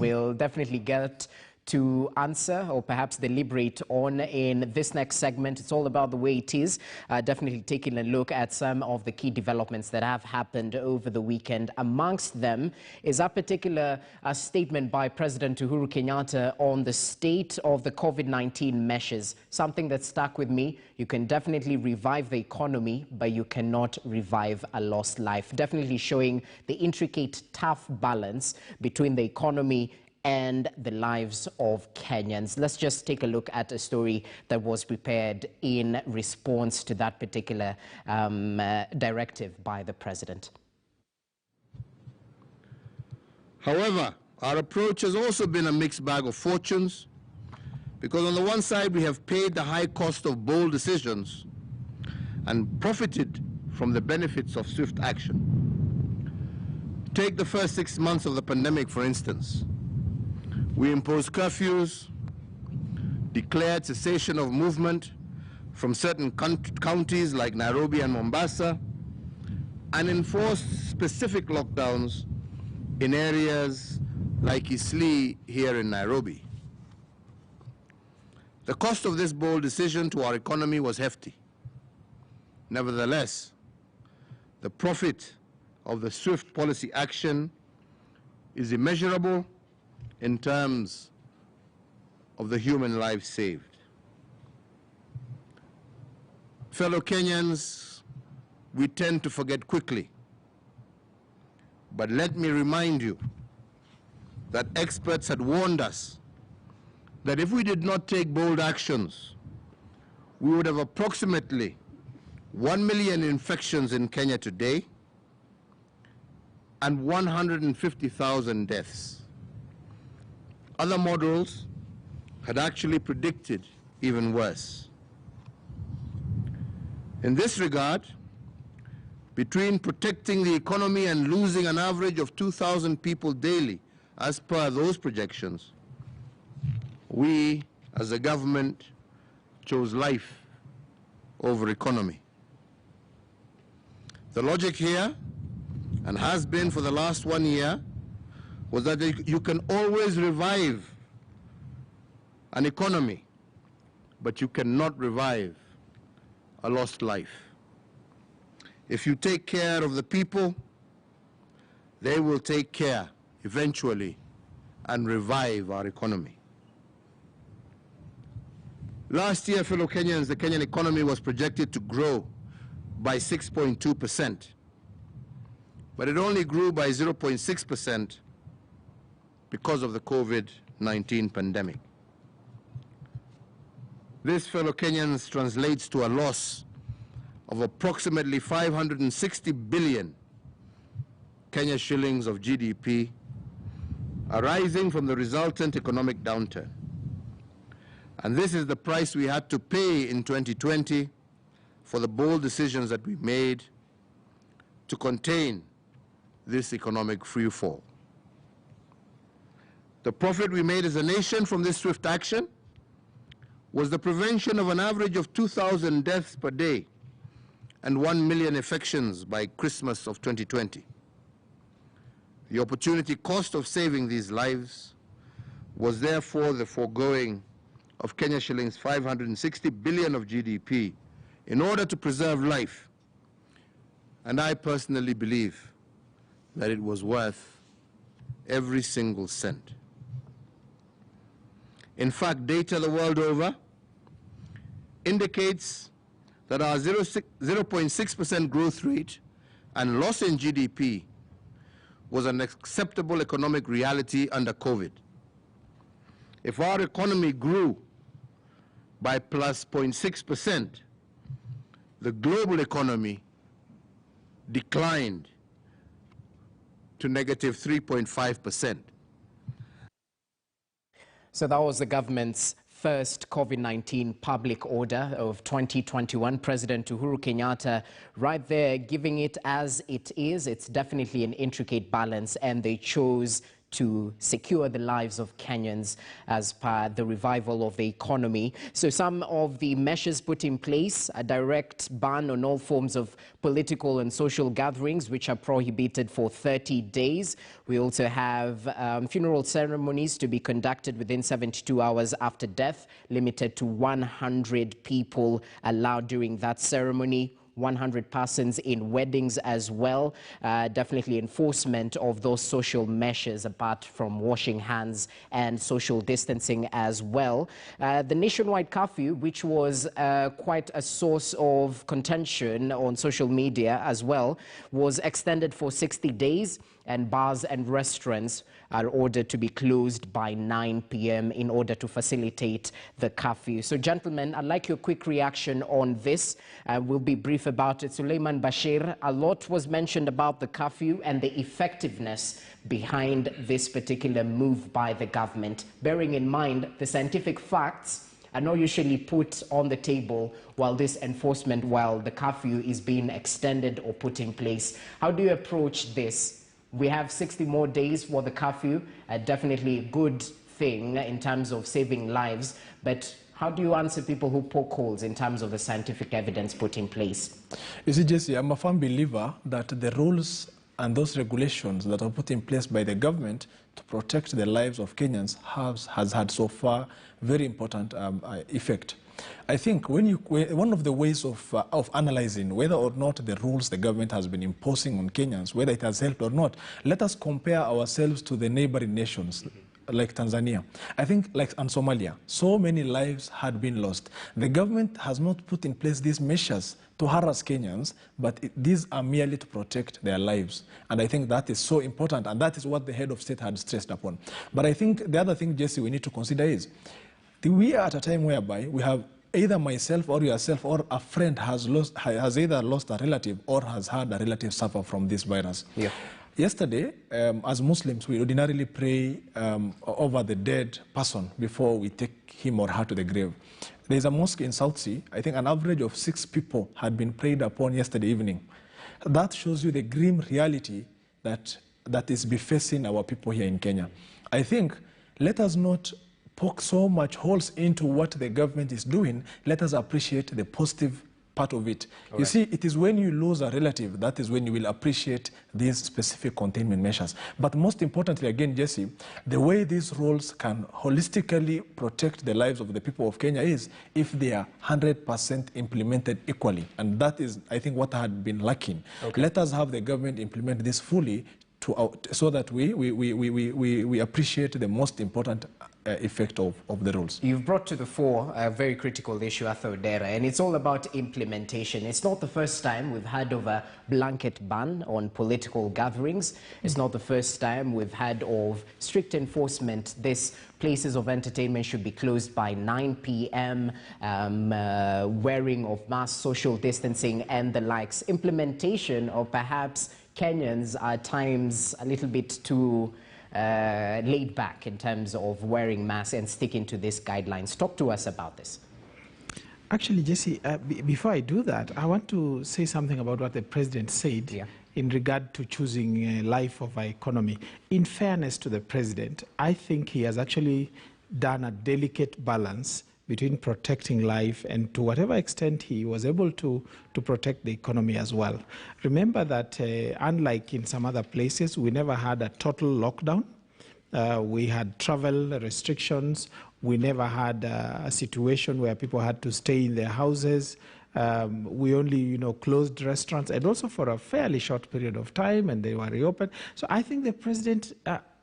we'll definitely get to answer or perhaps deliberate on in this next segment. It's all about the way it is. Definitely taking a look at some of the key developments that have happened over the weekend. Amongst them is a particular statement by President Uhuru Kenyatta on the state of the COVID-19 measures. Something that stuck with me. You can definitely revive the economy, but you cannot revive a lost life. Definitely showing the intricate, tough balance between the economy and the lives of Kenyans. Let's just take a look at a story that was prepared in response to that particular directive by the president. However, our approach has also been a mixed bag of fortunes, because on the one side we have paid the high cost of bold decisions and profited from the benefits of swift action. Take the first 6 months of the pandemic, for instance. We imposed curfews, declared cessation of movement from certain counties like Nairobi and Mombasa, and enforced specific lockdowns in areas like Isli here in Nairobi. The cost of this bold decision to our economy was hefty. Nevertheless, the profit of the swift policy action is immeasurable in terms of the human lives saved. Fellow Kenyans, we tend to forget quickly. But let me remind you that experts had warned us that if we did not take bold actions, we would have approximately 1 million infections in Kenya today and 150,000 deaths. Other models had actually predicted even worse. In this regard, between protecting the economy and losing an average of 2,000 people daily, as per those projections, we, as a government, chose life over economy. The logic here, and has been for the last 1 year, was that you can always revive an economy, but you cannot revive a lost life. If you take care of the people, they will take care eventually and revive our economy. Last year, fellow Kenyans, the Kenyan economy was projected to grow by 6.2%, but it only grew by 0.6% because of the COVID-19 pandemic. This, fellow Kenyans, translates to a loss of approximately 560 billion Kenya shillings of GDP arising from the resultant economic downturn. And this is the price we had to pay in 2020 for the bold decisions that we made to contain this economic freefall. The profit we made as a nation from this swift action was the prevention of an average of 2,000 deaths per day and 1 million infections by Christmas of 2020. The opportunity cost of saving these lives was therefore the foregoing of Kenya shillings 560 billion of GDP in order to preserve life. And I personally believe that it was worth every single cent. In fact, data the world over indicates that our 0.6% growth rate and loss in GDP was an acceptable economic reality under COVID. If our economy grew by plus 0.6%, the global economy declined to negative 3.5%. So that was the government's first COVID-19 public order of 2021. President Uhuru Kenyatta right there giving it as it is. It's definitely an intricate balance, and they chose to secure the lives of Kenyans as per the revival of the economy. So some of the measures put in place: a direct ban on all forms of political and social gatherings, which are prohibited for 30 days. We also have funeral ceremonies to be conducted within 72 hours after death, limited to 100 people allowed during that ceremony. 100 persons in weddings as well. Definitely enforcement of those social measures apart from washing hands and social distancing as well. The nationwide curfew, which was quite a source of contention on social media as well, was extended for 60 days, and bars and restaurants are ordered to be closed by 9 p.m. in order to facilitate the curfew. So, gentlemen, I'd like your quick reaction on this. We'll be brief about it. Suleiman Bashir, a lot was mentioned about the curfew and the effectiveness behind this particular move by the government, bearing in mind the scientific facts are not usually put on the table while the curfew is being extended or put in place. How do you approach this? We have 60 more days for the curfew, definitely a good thing in terms of saving lives, but how do you answer people who poke holes in terms of the scientific evidence put in place? You see, Jesse, I'm a firm believer that the rules and those regulations that are put in place by the government to protect the lives of Kenyans has had so far very important effect. I think one of the ways of analyzing whether or not the rules the government has been imposing on Kenyans, whether it has helped or not, let us compare ourselves to the neighboring nations like Tanzania. I think and Somalia, so many lives had been lost. The government has not put in place these measures to harass Kenyans, but these are merely to protect their lives. And I think that is so important, and that is what the head of state had stressed upon. But I think the other thing, Jesse, we need to consider is we are at a time whereby we have either myself or yourself or a friend has either lost a relative or has had a relative suffer from this virus. Yeah. Yesterday, as Muslims, we ordinarily pray over the dead person before we take him or her to the grave. There's a mosque in South Sea. I think an average of 6 people had been prayed upon yesterday evening. That shows you the grim reality that is befacing our people here in Kenya. I think let us not poke so much holes into what the government is doing. Let us appreciate the positive part of it. You see, it is when you lose a relative, that is when you will appreciate these specific containment measures. But most importantly, again, Jesse, the way these rules can holistically protect the lives of the people of Kenya is if they are 100% implemented equally. And that is, I think, what had been lacking. Let us have the government implement this fully so that we appreciate the most important effect of the rules. You've brought to the fore a very critical issue, authoritative, and it's all about implementation. It's not the first time we've heard of a blanket ban on political gatherings. It's not the first time we've heard of strict enforcement. These places of entertainment should be closed by 9 p.m., wearing of masks, social distancing, and the likes. Implementation, or perhaps Kenyans are at times a little bit too laid back in terms of wearing masks and sticking to these guidelines. Talk to us about this. Actually, Jesse, before I do that, I want to say something about what the president said in regard to choosing life over economy. In fairness to the president, I think he has actually done a delicate balance between protecting life and to whatever extent he was able to protect the economy as well. Remember that unlike in some other places, we never had a total lockdown. We had travel restrictions. We never had a situation where people had to stay in their houses. We only, closed restaurants, and also for a fairly short period of time, and they were reopened. So I think the president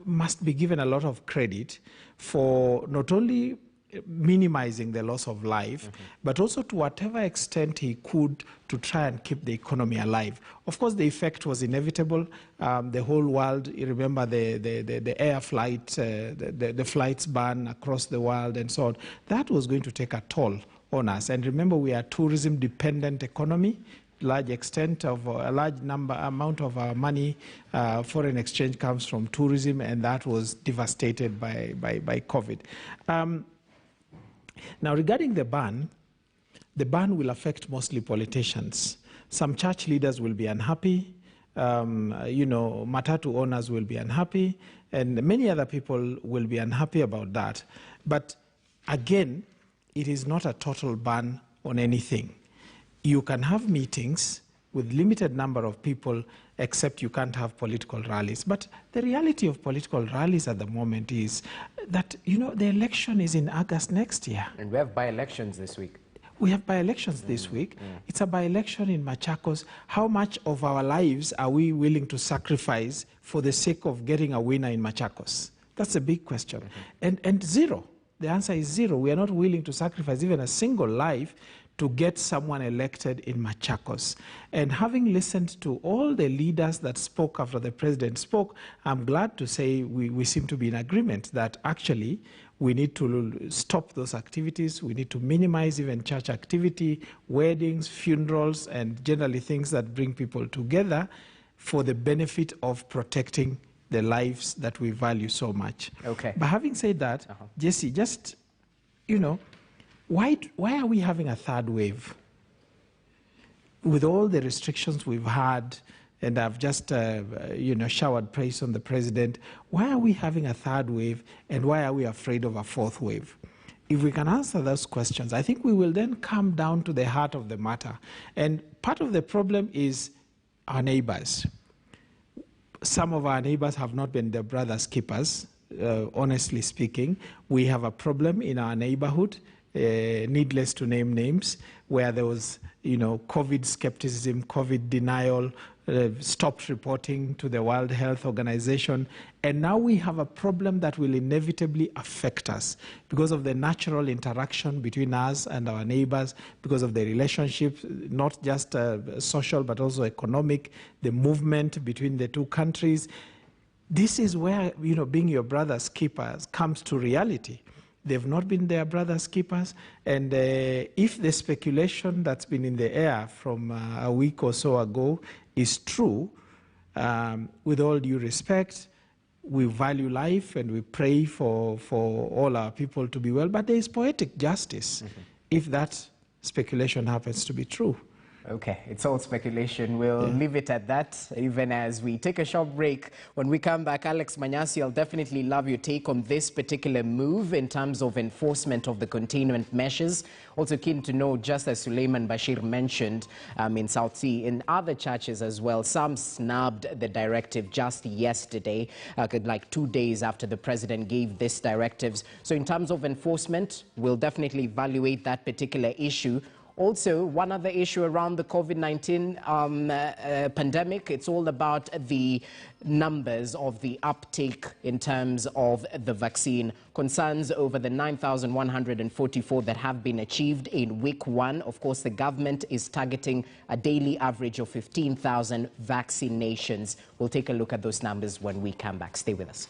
must be given a lot of credit for not only minimizing the loss of life, but also to whatever extent he could to try and keep the economy alive. Of course, the effect was inevitable. The whole world, you remember the air flight, the flights ban across the world and so on. That was going to take a toll on us. And remember, we are a tourism-dependent economy. Large extent of a large amount of our money, foreign exchange comes from tourism, and that was devastated by COVID. Now, regarding the ban will affect mostly politicians. Some church leaders will be unhappy. Matatu owners will be unhappy, and many other people will be unhappy about that. But again, it is not a total ban on anything. You can have meetings with limited number of people, except you can't have political rallies. But the reality of political rallies at the moment is that, the election is in August next year. And we have by-elections this week. We have by-elections this week. It's a by-election in Machakos. How much of our lives are we willing to sacrifice for the sake of getting a winner in Machakos? That's a big question. And zero. The answer is zero. We are not willing to sacrifice even a single life to get someone elected in Machakos. And having listened to all the leaders that spoke after the president spoke, I'm glad to say we seem to be in agreement that actually we need to stop those activities. We need to minimize even church activity, weddings, funerals, and generally things that bring people together for the benefit of protecting the lives that we value so much. Okay. But having said that, Jesse, just, why are we having a third wave? With all the restrictions we've had, and I've just, showered praise on the president, why are we having a third wave, and why are we afraid of a fourth wave? If we can answer those questions, I think we will then come down to the heart of the matter. And part of the problem is our neighbors. Some of our neighbors have not been their brother's keepers, honestly speaking. We have a problem in our neighborhood, needless to name names, where there was, COVID skepticism, COVID denial, stopped reporting to the World Health Organization. And now we have a problem that will inevitably affect us because of the natural interaction between us and our neighbors, because of the relationship, not just social, but also economic, the movement between the two countries. This is where, being your brother's keepers comes to reality. They've not been their brother's keepers. And if the speculation that's been in the air from a week or so ago is true, with all due respect, we value life and we pray for all our people to be well. But there is poetic justice if that speculation happens to be true. Okay, it's all speculation. We'll leave it at that, even as we take a short break. When we come back, Alex Manyasi, I'll definitely love your take on this particular move in terms of enforcement of the containment measures. Also keen to know, just as Suleiman Bashir mentioned in South Sea, in other churches as well, some snubbed the directive just yesterday, like 2 days after the president gave this directives. So in terms of enforcement, we'll definitely evaluate that particular issue. Also, one other issue around the COVID-19 pandemic, it's all about the numbers of the uptake in terms of the vaccine. Concerns over the 9,144 that have been achieved in week one. Of course, the government is targeting a daily average of 15,000 vaccinations. We'll take a look at those numbers when we come back. Stay with us.